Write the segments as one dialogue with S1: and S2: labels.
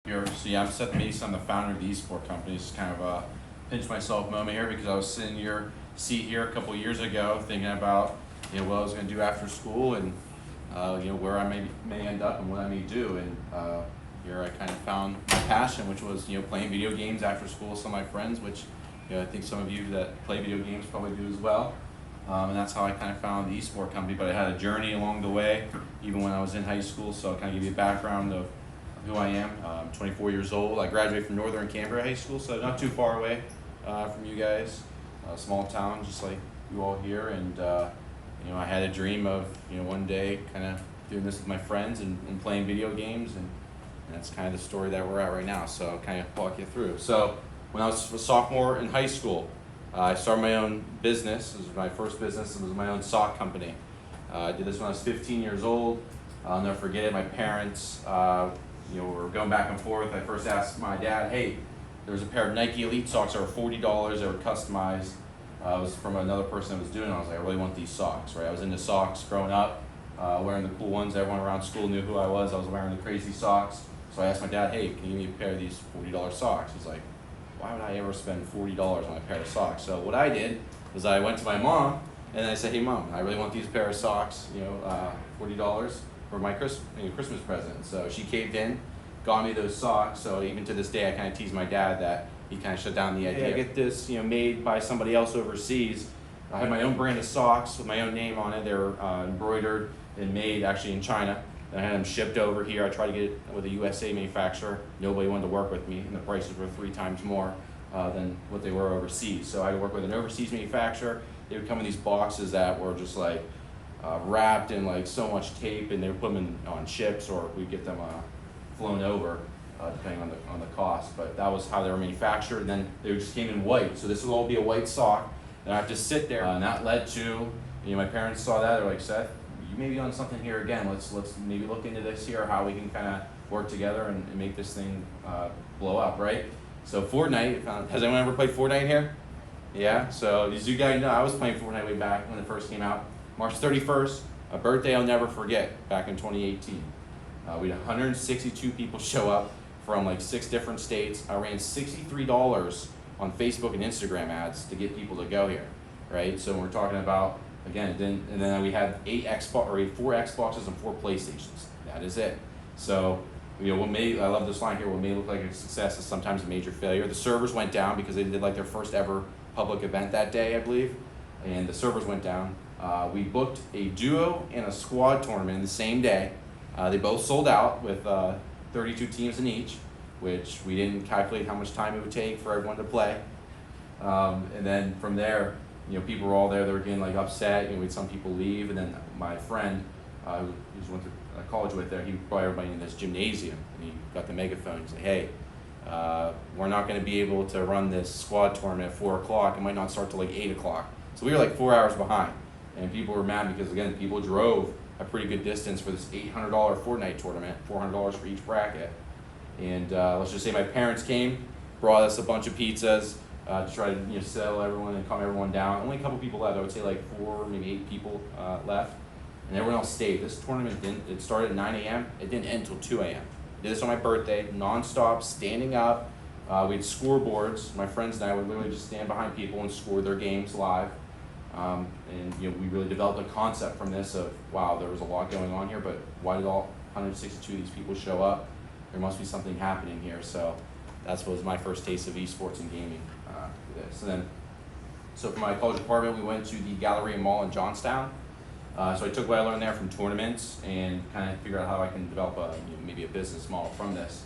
S1: Here, so yeah, I'm Seth Mason. I'm the founder of the Esport Company. It's kind of a pinch myself moment here because I was sitting in your seat here a couple years ago thinking about what I was going to do after school and where I may end up and what I may do. And here I kind of found my passion, which was playing video games after school with some of my friends, which I think some of you that play video games probably do as well. And that's how I kind of found the Esport Company. But I had a journey along the way, even when I was in high school. So I'll kind of give you a background of who I am. I'm 24 years old. I graduated from Northern Canberra High School, so not too far away from you guys. A small town, just like you all here. And I had a dream of one day kind of doing this with my friends and playing video games, and that's kind of the story that we're at right now. So I'll kind of walk you through. So when I was a sophomore in high school, I started my own business. This was my first business. It was my own sock company. I did this when I was 15 years old. I'll never forget it. My parents, we were going back and forth. I first asked my dad, hey, there's a pair of Nike Elite socks that were $40. They were customized. It was from another person that was doing it. I was like, I really want these socks, right? I was into socks growing up, wearing the cool ones. Everyone around school knew who I was. I was wearing the crazy socks. So I asked my dad, hey, can you give me a pair of these $40 socks? He's like, why would I ever spend $40 on a pair of socks? So what I did was I went to my mom and I said, hey mom, I really want these pair of socks, $40 for my Christmas present. So she caved in, got me those socks. So even to this day, I kind of tease my dad that he kind of shut down the idea. I get this, made by somebody else overseas. I had my own brand of socks with my own name on it. They were embroidered and made actually in China. And I had them shipped over here. I tried to get it with a USA manufacturer. Nobody wanted to work with me, and the prices were 3 times more than what they were overseas. So I had to work with an overseas manufacturer. They would come in these boxes that were just like wrapped in like so much tape, and they would put them on ships, or we'd get them flown over, depending on the cost. But that was how they were manufactured. And then they just came in white. So this would all be a white sock, and I have to sit there. And that led to, my parents saw that. They're like, Seth, you may be on something here again. Let's maybe look into this here, how we can kind of work together and make this thing blow up, right? So Fortnite. Has anyone ever played Fortnite here? Yeah. So as you guys know, I was playing Fortnite way back when it first came out. March 31st, a birthday I'll never forget, back in 2018. We had 162 people show up from like 6 different states. I ran $63 on Facebook and Instagram ads to get people to go here, right? So we're talking about, again, and then we had 4 Xboxes and 4 PlayStations. That is it. So, I love this line here, what may look like a success is sometimes a major failure. The servers went down because they did like their first ever public event that day, I believe, and the servers went down. We booked a duo and a squad tournament the same day. They both sold out with 32 teams in each, which we didn't calculate how much time it would take for everyone to play. And then from there, people were all there. They were getting like upset. We had some people leave, and then my friend, who just went to college with there, he brought everybody in this gymnasium, and he got the megaphone. He's like, "Hey, we're not going to be able to run this squad tournament at 4 o'clock. It might not start till like 8 o'clock." So we were like 4 hours behind, and people were mad because again, people drove a pretty good distance for this $800 Fortnite tournament, $400 for each bracket. And let's just say my parents came, brought us a bunch of pizzas to try to settle everyone and calm everyone down. Only a couple people left. I would say like 4, maybe 8 people left, and everyone else stayed. This tournament it started at 9 a.m. It didn't end until 2 a.m. Did this on my birthday, nonstop, standing up. We had scoreboards. My friends and I would literally just stand behind people and score their games live. And we really developed a concept from this of, wow, there was a lot going on here, but why did all 162 of these people show up? There must be something happening here. So that was my first taste of esports and gaming for this. So from my college department, we went to the Galleria Mall in Johnstown. So I took what I learned there from tournaments and kind of figured out how I can develop maybe a business model from this.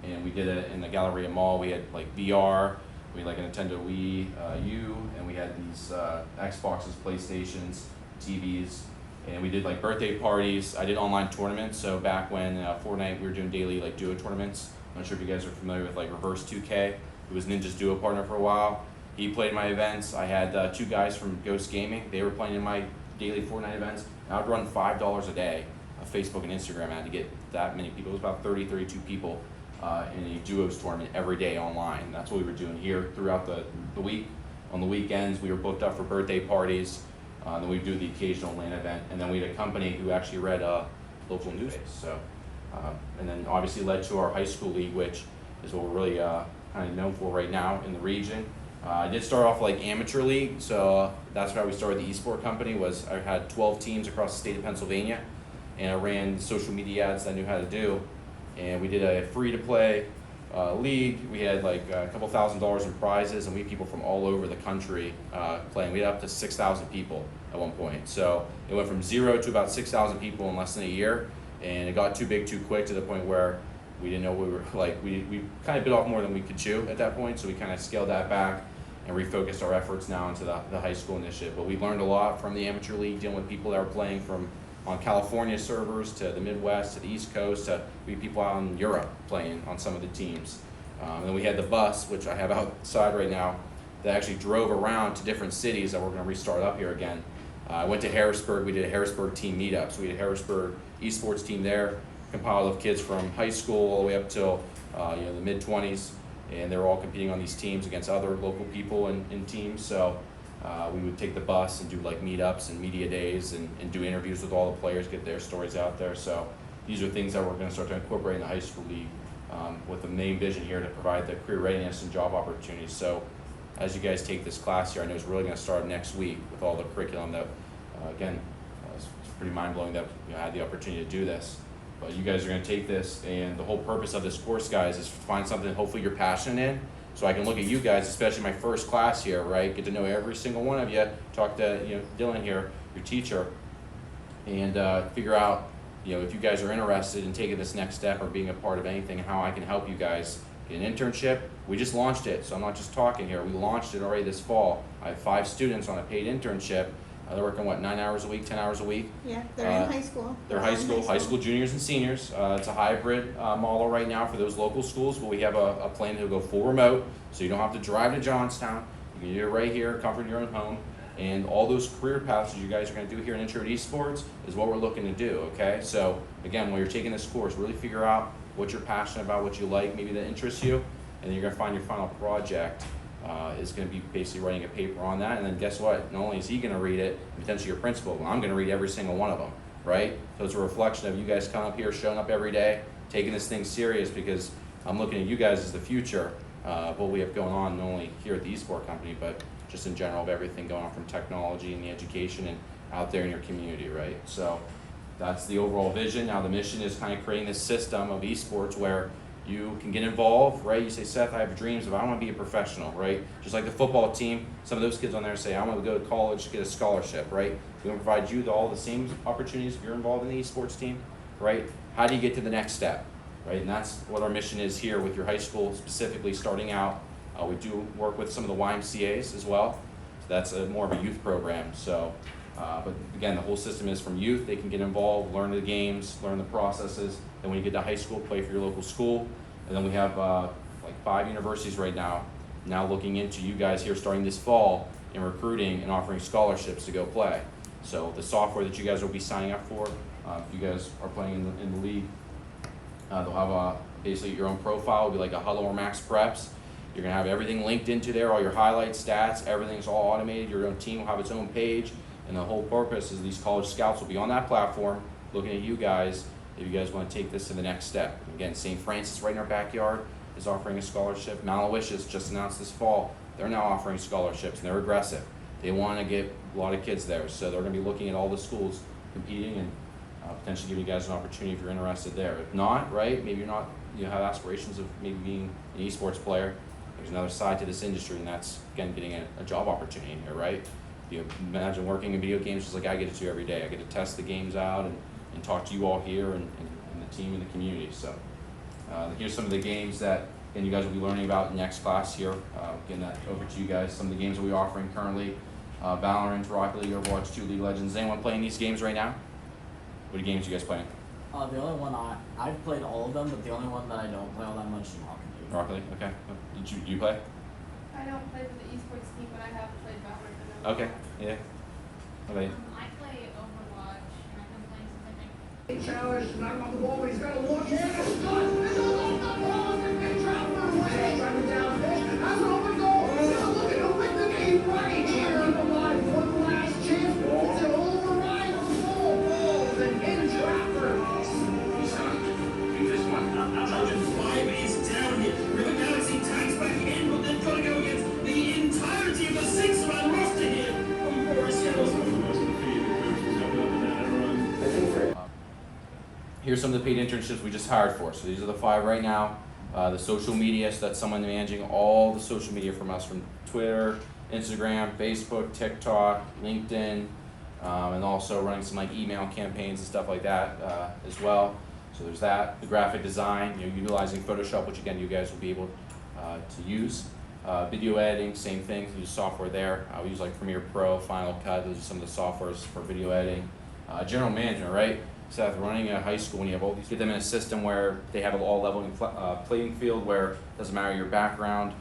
S1: And we did it in the Galleria Mall. We had like VR. We had like a Nintendo Wii U, and we had these Xboxes, PlayStations, TVs, and we did like birthday parties. I did online tournaments, so back when Fortnite, we were doing daily like duo tournaments. I'm not sure if you guys are familiar with like Reverse 2K. It was Ninja's duo partner for a while. He played in my events. I had 2 guys from Ghost Gaming. They were playing in my daily Fortnite events. And I would run $5 a day of Facebook and Instagram ad to get that many people. It was about 30, 32 people in a duos tournament every day online. That's what we were doing here throughout the week. On the weekends, we were booked up for birthday parties. Then we'd do the occasional LAN event. And then we had a company who actually read local news. So And then obviously led to our high school league, which is what we're really kind of known for right now in the region. I did start off like amateur league, so that's how we started the Esport Company. Was I had 12 teams across the state of Pennsylvania, and I ran social media ads that I knew how to do. And we did a free-to-play league. We had like a couple $1,000s in prizes, and we had people from all over the country playing. We had up to 6,000 people at one point. So it went from 0 to about 6,000 people in less than a year, and it got too big too quick to the point where we didn't know we were like, we kind of bit off more than we could chew at that point, so we kind of scaled that back and refocused our efforts now into the high school initiative. But we learned a lot from the amateur league, dealing with people that were playing from on California servers to the Midwest to the East Coast to we had people out in Europe playing on some of the teams. And then we had the bus, which I have outside right now, that actually drove around to different cities that we're going to restart up here again. I went to Harrisburg. We did a Harrisburg team meetup. So we had a Harrisburg Esports team there, compiled of kids from high school all the way up till the mid-20s, and they were all competing on these teams against other local people in teams. So we would take the bus and do like meetups and media days and do interviews with all the players, get their stories out there. So these are things that we're going to start to incorporate in the high school league with the main vision here to provide the career readiness and job opportunities. So as you guys take this class here, I know it's really going to start next week with all the curriculum that, again, it's pretty mind-blowing that I had the opportunity to do this. But you guys are going to take this, and the whole purpose of this course, guys, is to find something hopefully you're passionate in, so I can look at you guys, especially my first class here, right? Get to know every single one of you, talk to Dylan here, your teacher, and figure out if you guys are interested in taking this next step or being a part of anything, and how I can help you guys get an internship. We just launched it, so I'm not just talking here. We launched it already this fall. I have 5 students on a paid internship. They're working, 9 hours a week, 10 hours a week?
S2: Yeah, they're in high school.
S1: They're high school juniors and seniors. It's a hybrid model right now for those local schools, but we have a plan to go full remote, so you don't have to drive to Johnstown. You can do it right here, comfort your own home. And all those career paths you guys are going to do here in Intro to Esports is what we're looking to do, okay? So again, when you're taking this course, really figure out what you're passionate about, what you like, maybe that interests you, and then you're going to find your final project is going to be basically writing a paper on that. And then guess what? Not only is he going to read it, potentially your principal, but I'm going to read every single one of them, right? So it's a reflection of you guys coming up here, showing up every day, taking this thing serious, because I'm looking at you guys as the future of what we have going on, not only here at the Esport Company, but just in general of everything going on from technology and the education and out there in your community, right? So that's the overall vision. Now the mission is kind of creating this system of esports where you can get involved, right? You say, Seth, I have dreams of I want to be a professional, right? Just like the football team, some of those kids on there say, I want to go to college, get a scholarship, right? We want to provide you all the same opportunities if you're involved in the esports team, right? How do you get to the next step, right? And that's what our mission is here with your high school, specifically starting out. We do work with some of the YMCAs as well. So that's more of a youth program. So, but again, the whole system is from youth. They can get involved, learn the games, learn the processes. Then when you get to high school, play for your local school. And then we have like 5 universities right now looking into you guys here starting this fall in recruiting and offering scholarships to go play. So the software that you guys will be signing up for, if you guys are playing in the league, they'll have basically your own profile. It'll be like a Huddle or Max Preps. You're going to have everything linked into there, all your highlights, stats, everything's all automated. Your own team will have its own page. And the whole purpose is these college scouts will be on that platform looking at you guys if you guys want to take this to the next step. Again, St. Francis right in our backyard is offering a scholarship. Maloysius just announced this fall. They're now offering scholarships, and they're aggressive. They want to get a lot of kids there. So they're going to be looking at all the schools competing and potentially giving you guys an opportunity if you're interested there. If not, right, maybe you have aspirations of maybe being an esports player. There's another side to this industry, and that's, again, getting a job opportunity in here, right? You imagine working in video games just like I get to do every day. I get to test the games out and talk to you all here and the team and the community. So here's some of the games that you guys will be learning about in next class here. Getting that over to you guys. Some of the games that we're offering currently. Valorant, Rocket League, Overwatch 2, League of Legends. Is anyone playing these games right now? What are games you guys playing?
S3: The only one I've played all of them, but the only one that I don't play all that much is Rocket League.
S1: Rocket League, okay. Do you play?
S4: I don't play for the esports team, but I have played Valorant.
S1: Okay, yeah. Okay.
S4: I play Overwatch, and I've been playing since I think.
S5: Challenge, knock on the ball, he's got to look, and it's good! It's a long ball, and they travel away! Driving down fish, that's an open goal! Now look at him win the game right here on the line for the last chance! It's an override of the ball, and in trapper!
S1: here's some of the paid internships we just hired for. So these are the 5 right now. The social media, so that's someone managing all the social media from us, from Twitter, Instagram, Facebook, TikTok, LinkedIn, and also running some like email campaigns and stuff like that as well. So there's that. The graphic design, utilizing Photoshop, which again you guys will be able to use. Video editing, same thing. We use software there. We use like Premiere Pro, Final Cut. Those are some of the softwares for video editing. General management, right? Seth, running a high school when you have all these, get them in a system where they have an all leveling playing field where it doesn't matter your background,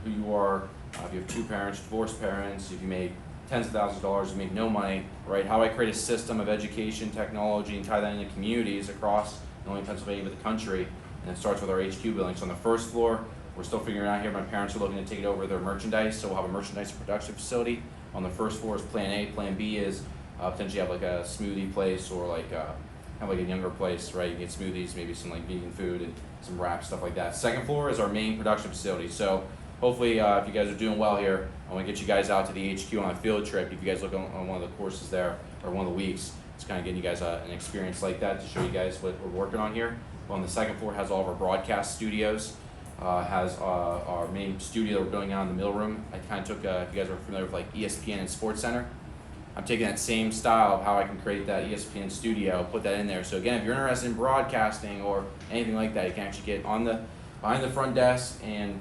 S1: who you are, if you have 2 parents, divorced parents, if you made tens of thousands of dollars, you make no money, right? How I create a system of education, technology, and tie that into communities across not only Pennsylvania but the country, and it starts with our HQ building. So on the first floor, we're still figuring out here. My parents are looking to take it over their merchandise, so we'll have a merchandise production facility. On the first floor is Plan A. Plan B is potentially have like a smoothie place or like have like a younger place, right? You get smoothies, maybe some like vegan food and some wraps, stuff like that. Second floor is our main production facility. So hopefully, if you guys are doing well here, I want to get you guys out to the HQ on a field trip. If you guys look on one of the courses there or one of the weeks, it's kind of getting you guys an experience like that to show you guys what we're working on here. Well, on the second floor has all of our broadcast studios. Has our main studio that we're building out in the middle room. I kind of took, if you guys are familiar with like ESPN and Sports Center, I'm taking that same style of how I can create that ESPN studio, put that in there. So again, if you're interested in broadcasting or anything like that, you can actually get on behind the front desk and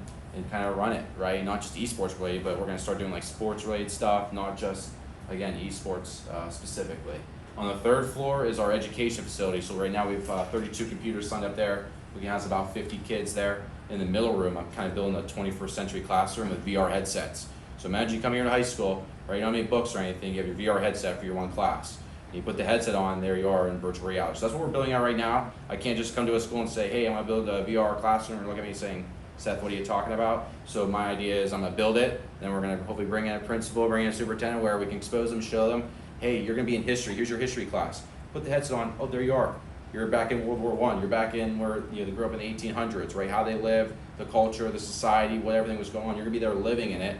S1: kind of run it, right? Not just esports related, but we're going to start doing like sports related stuff, not just, again, esports specifically. On the third floor is our education facility. So right now we have 32 computers signed up there. We can house about 50 kids there. In the middle room, I'm kind of building a 21st century classroom with VR headsets. So imagine you come here to high school, right? You don't have any books or anything. You have your VR headset for your one class. And you put the headset on, there you are in virtual reality. So that's what we're building out right now. I can't just come to a school and say, hey, I'm gonna build a VR classroom, and look at me saying, Seth, what are you talking about? So my idea is I'm gonna build it, then we're gonna hopefully bring in a principal, bring in a superintendent where we can expose them, show them, hey, you're gonna be in history, here's your history class. Put the headset on, oh, there you are. You're back in World War I, you're back in where they grew up in the 1800s, right? How they lived, the culture, the society, what everything was going on. You're gonna be there living in it,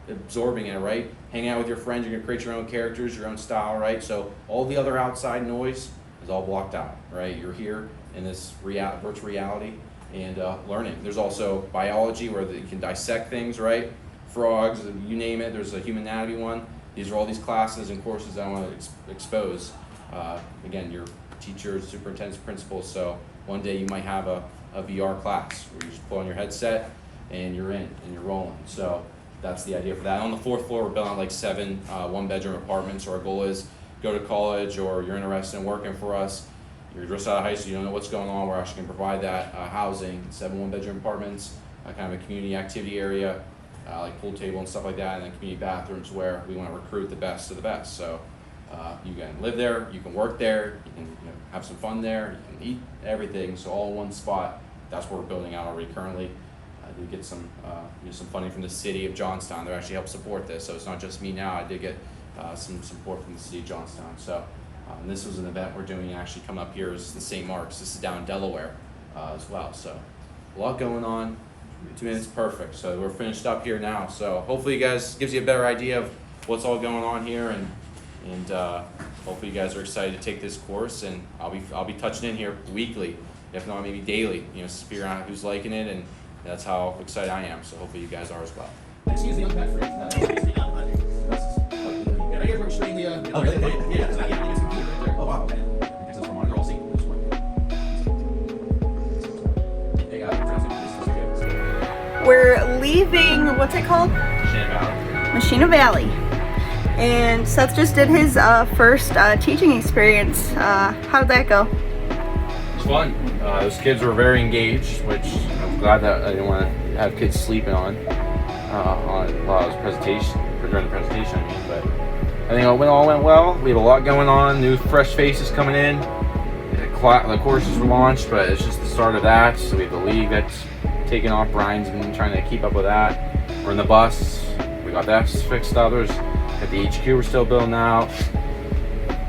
S1: absorbing it, right? Hanging out with your friends, you're gonna create your own characters, your own style, right? So all the other outside noise is all blocked out, right? You're here in this virtual reality and learning. There's also biology where you can dissect things, right? Frogs, you name it, there's a human anatomy one. These are all these classes and courses that I wanna expose. Again, your teachers, superintendents, principals, so one day you might have a VR class where you just pull on your headset and you're in and you're rolling. So that's the idea for that. On the fourth floor, we're building like 7 one-bedroom apartments. So our goal is go to college or you're interested in working for us. You're just out of high school, you don't know what's going on. We're actually going to provide that housing, 7 one-bedroom apartments, kind of a community activity area, like pool table and stuff like that, and then community bathrooms where we want to recruit the best of the best. So you can live there, you can work there, you can have some fun there, you can eat everything. So all in one spot. That's what we're building out already currently. I did get some funding from the city of Johnstown. They actually helped support this, so it's not just me now. I did get some support from the city of Johnstown. So and this was an event we're doing actually come up here is the St. Mark's. This is down in Delaware as well. So a lot going on. 2 minutes perfect. So we're finished up here now. So hopefully you guys gives you a better idea of what's all going on here, and hopefully you guys are excited to take this course. And I'll be touching in here weekly, if not maybe daily. Figure out who's liking it, and that's how excited I am. So hopefully you guys are as well.
S2: Excuse me, I'm back for it. I guess we're showing the. Oh, really? Yeah, it's not yet. It's computer right there. Oh, wow. Okay. I guess that's for monitor. I'll see. This one. Hey, this is good.
S6: We're leaving, what's it called? Moshannon Valley. And Seth just did his first teaching experience. How'd that go?
S1: It's fun. Those kids were very engaged, which I'm glad that I didn't want to have kids sleeping on while I was during the presentation. But I think it all went well. We have a lot going on. New fresh faces coming in. The courses were launched, but it's just the start of that. So we have the league that's taking off. Brian's been trying to keep up with that. We're in the bus. We got that fixed up. At the HQ, we're still building out.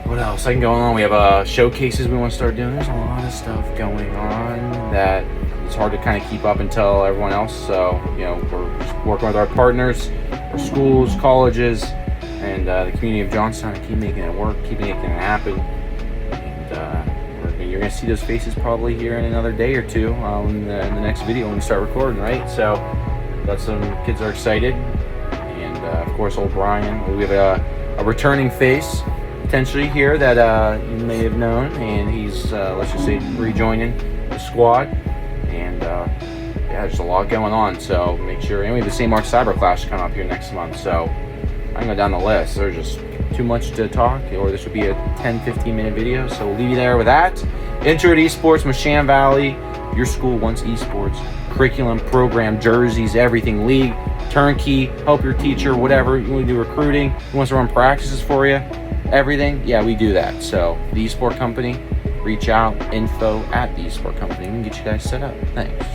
S1: What else? Going on? We have showcases we want to start doing. There's a lot of stuff going on that it's hard to kind of keep up and tell everyone else. So, we're just working with our partners, our schools, colleges, and the community of Johnstown to keep making it work, keep making it happen. And you're gonna see those faces probably here in another day or two in the next video when we start recording, right? So got some kids are excited, and of course old Brian. We have a returning face potentially here that you may have known, and he's let's just say rejoining the squad, and yeah, there's a lot going on, so make sure. And we have the St. Mark's Cyber Clash coming up here next month, so I can go down the list. There's just too much to talk, or this would be a 10-15 minute video, so we'll leave you there with that. Intro to Esports, Moshannon Valley. Your school wants esports. Curriculum, program, jerseys, everything, league, turnkey, help your teacher, whatever. You want to do recruiting, you want us to run practices for you, everything, yeah, we do that. So the Esport Company, reach out, info at the Esport Company. We can get you guys set up. Thanks.